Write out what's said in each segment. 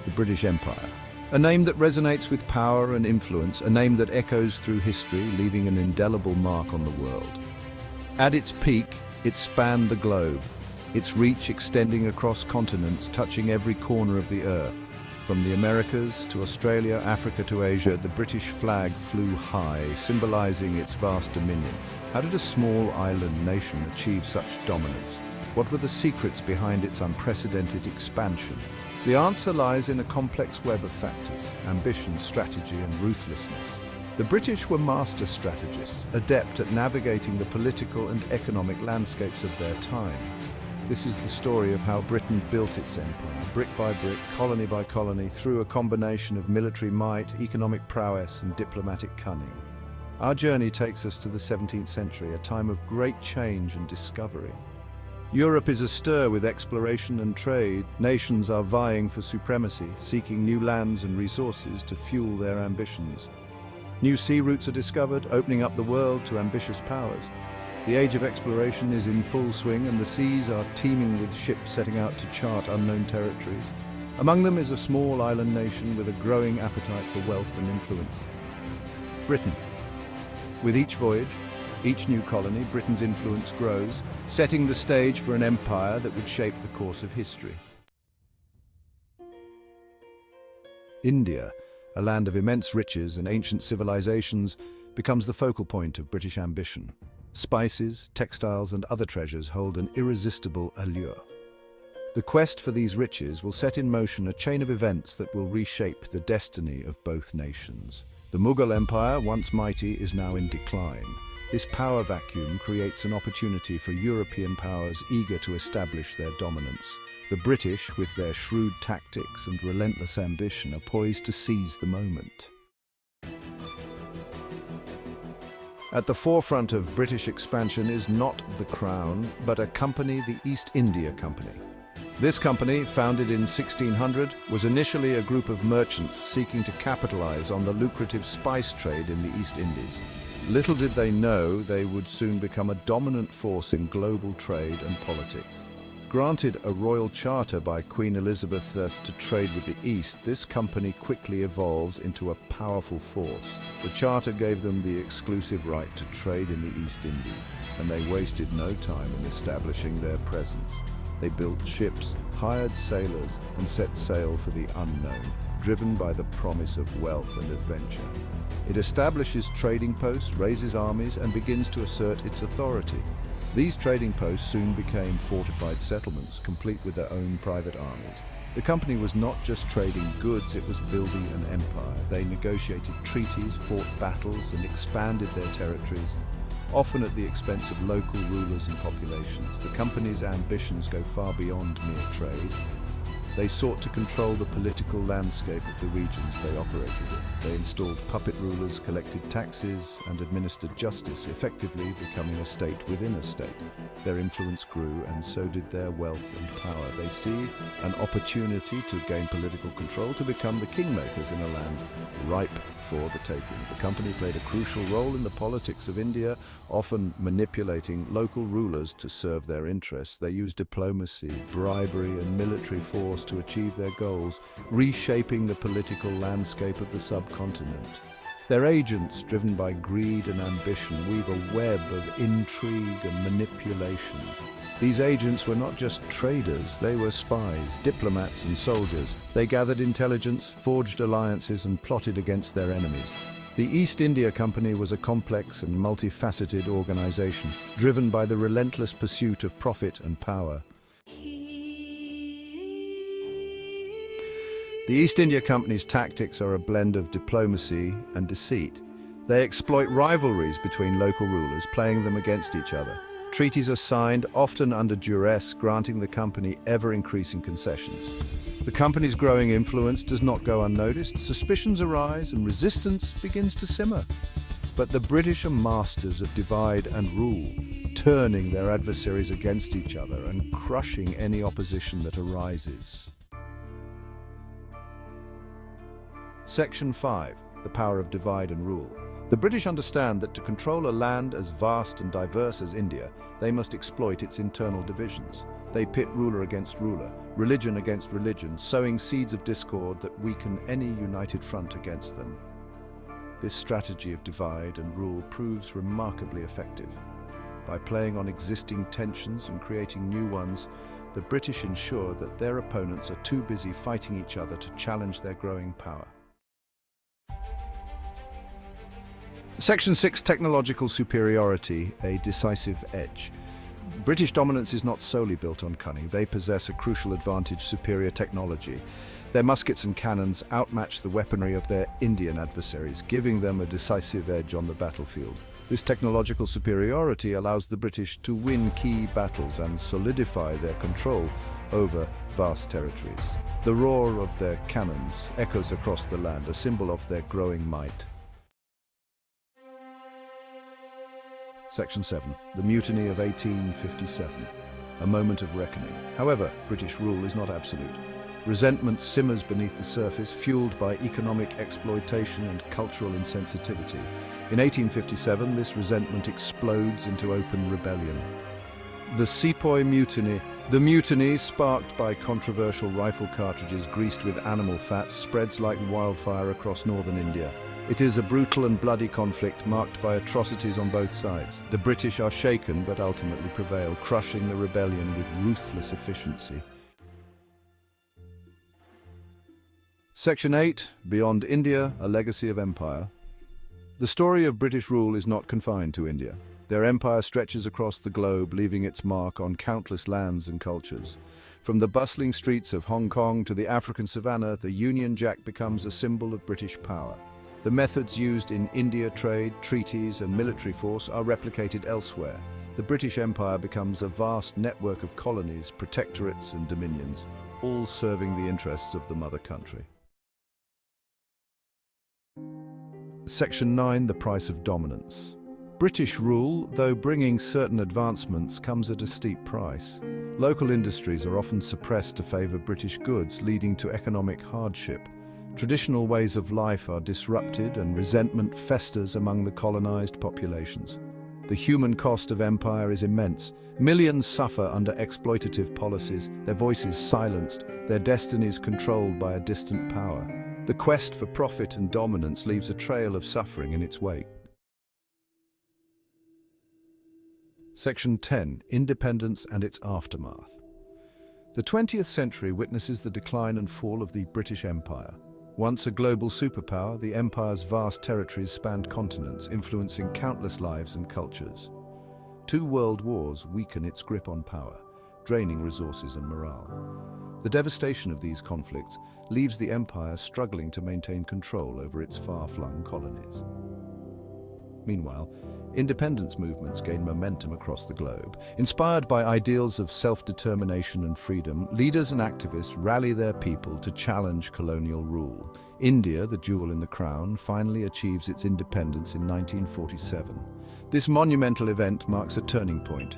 the British Empire. A name that resonates with power and influence, a name that echoes through history, leaving an indelible mark on the world. At its peak, it spanned the globe, its reach extending across continents, touching every corner of the earth. From the Americas to Australia, Africa to Asia, the British flag flew high, symbolizing its vast dominion. How did a small island nation achieve such dominance? What were the secrets behind its unprecedented expansion? The answer lies in a complex web of factors: ambition, strategy, and ruthlessness. The British were master strategists, adept at navigating the political and economic landscapes of their time. This is the story of how Britain built its empire, brick by brick, colony by colony, through a combination of military might, economic prowess, and diplomatic cunning. Our journey takes us to the 17th century, a time of great change and discovery. Europe is astir with exploration and trade. Nations are vying for supremacy, seeking new lands and resources to fuel their ambitions. New sea routes are discovered, opening up the world to ambitious powers. The age of exploration is in full swing, and the seas are teeming with ships setting out to chart unknown territories. Among them is a small island nation with a growing appetite for wealth and influence: Britain. With each voyage, each new colony, Britain's influence grows, setting the stage for an empire that would shape the course of history. India, a land of immense riches and ancient civilizations, becomes the focal point of British ambition. Spices, textiles, and other treasures hold an irresistible allure. The quest for these riches will set in motion a chain of events that will reshape the destiny of both nations. The Mughal Empire, once mighty, is now in decline. This power vacuum creates an opportunity for European powers eager to establish their dominance. The British, with their shrewd tactics and relentless ambition, are poised to seize the moment. At the forefront of British expansion is not the Crown, but a company, the East India Company. This company, founded in 1600, was initially a group of merchants seeking to capitalize on the lucrative spice trade in the East Indies. Little did they know they would soon become a dominant force in global trade and politics. Granted a royal charter by Queen Elizabeth to trade with the East, this company quickly evolves into a powerful force. The charter gave them the exclusive right to trade in the East Indies, and they wasted no time in establishing their presence. They built ships, hired sailors, and set sail for the unknown, driven by the promise of wealth and adventure. It establishes trading posts, raises armies, and begins to assert its authority. These trading posts soon became fortified settlements, complete with their own private armies. The company was not just trading goods, it was building an empire. They negotiated treaties, fought battles, and expanded their territories, often at the expense of local rulers and populations. The company's ambitions go far beyond mere trade. They sought to control the political landscape of the regions they operated in. They installed puppet rulers, collected taxes, and administered justice, effectively becoming a state within a state. Their influence grew, and so did their wealth and power. They see an opportunity to gain political control, to become the kingmakers in a land ripe for the taking. The company played a crucial role in the politics of India, often manipulating local rulers to serve their interests. They used diplomacy, bribery, and military force to achieve their goals, reshaping the political landscape of the subcontinent. Their agents, driven by greed and ambition, weave a web of intrigue and manipulation. These agents were not just traders, they were spies, diplomats, and soldiers. They gathered intelligence, forged alliances, and plotted against their enemies. The East India Company was a complex and multifaceted organization, driven by the relentless pursuit of profit and power. The East India Company's tactics are a blend of diplomacy and deceit. They exploit rivalries between local rulers, playing them against each other. Treaties are signed, often under duress, granting the company ever-increasing concessions. The company's growing influence does not go unnoticed. Suspicions arise and resistance begins to simmer. But the British are masters of divide and rule, turning their adversaries against each other and crushing any opposition that arises. Section 5. The power of divide and rule. The British understand that to control a land as vast and diverse as India, they must exploit its internal divisions. They pit ruler against ruler, religion against religion, sowing seeds of discord that weaken any united front against them. This strategy of divide and rule proves remarkably effective. By playing on existing tensions and creating new ones, the British ensure that their opponents are too busy fighting each other to challenge their growing power. Section 6. Technological superiority, a decisive edge. British dominance is not solely built on cunning. They possess a crucial advantage: superior technology. Their muskets and cannons outmatch the weaponry of their Indian adversaries, giving them a decisive edge on the battlefield. This technological superiority allows the British to win key battles and solidify their control over vast territories. The roar of their cannons echoes across the land, a symbol of their growing might. Section 7. The Mutiny of 1857. A moment of reckoning. However, British rule is not absolute. Resentment simmers beneath the surface, fueled by economic exploitation and cultural insensitivity. In 1857, this resentment explodes into open rebellion. The Sepoy Mutiny. The mutiny, sparked by controversial rifle cartridges greased with animal fat, spreads like wildfire across northern India. It is a brutal and bloody conflict marked by atrocities on both sides. The British are shaken but ultimately prevail, crushing the rebellion with ruthless efficiency. Section 8. Beyond India, a legacy of empire. The story of British rule is not confined to India. Their empire stretches across the globe, leaving its mark on countless lands and cultures. From the bustling streets of Hong Kong to the African savannah, the Union Jack becomes a symbol of British power. The methods used in India trade, treaties, and military force are replicated elsewhere. The British Empire becomes a vast network of colonies, protectorates, and dominions, all serving the interests of the mother country. Section 9. The price of dominance. British rule, though bringing certain advancements, comes at a steep price. Local industries are often suppressed to favour British goods, leading to economic hardship. Traditional ways of life are disrupted and resentment festers among the colonized populations. The human cost of empire is immense. Millions suffer under exploitative policies, their voices silenced, their destinies controlled by a distant power. The quest for profit and dominance leaves a trail of suffering in its wake. Section 10. Independence and its aftermath. The 20th century witnesses the decline and fall of the British Empire. Once a global superpower, the empire's vast territories spanned continents, influencing countless lives and cultures. 2 world wars weaken its grip on power, draining resources and morale. The devastation of these conflicts leaves the empire struggling to maintain control over its far-flung colonies. Meanwhile, independence movements gain momentum across the globe. Inspired by ideals of self-determination and freedom, leaders and activists rally their people to challenge colonial rule. India, the jewel in the crown, finally achieves its independence in 1947. This monumental event marks a turning point,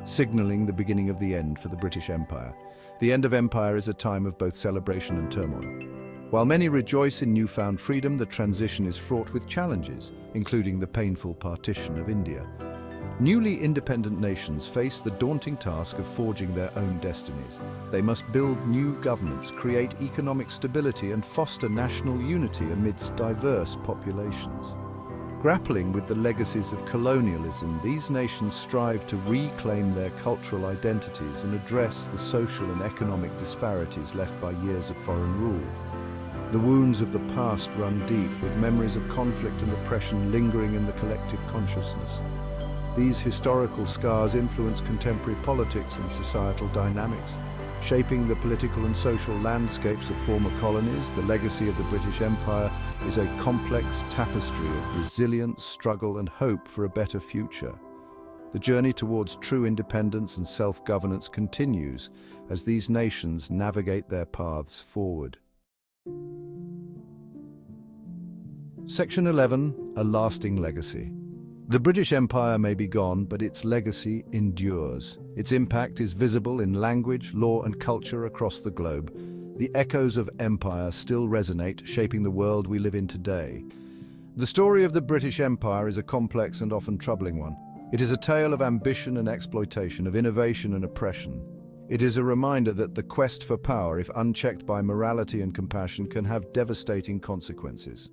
signaling the beginning of the end for the British Empire. The end of empire is a time of both celebration and turmoil. While many rejoice in newfound freedom, the transition is fraught with challenges, including the painful partition of India. Newly independent nations face the daunting task of forging their own destinies. They must build new governments, create economic stability, and foster national unity amidst diverse populations. Grappling with the legacies of colonialism, these nations strive to reclaim their cultural identities and address the social and economic disparities left by years of foreign rule. The wounds of the past run deep, with memories of conflict and oppression lingering in the collective consciousness. These historical scars influence contemporary politics and societal dynamics, shaping the political and social landscapes of former colonies. The legacy of the British Empire is a complex tapestry of resilience, struggle, and hope for a better future. The journey towards true independence and self-governance continues as these nations navigate their paths forward. Section 11. A lasting legacy. The British Empire may be gone, but its legacy endures. Its impact is visible in language, law, and culture across the globe. The echoes of empire still resonate, shaping the world we live in today. The story of the British Empire is a complex and often troubling one. It is a tale of ambition and exploitation, of innovation and oppression. It is a reminder that the quest for power, if unchecked by morality and compassion, can have devastating consequences.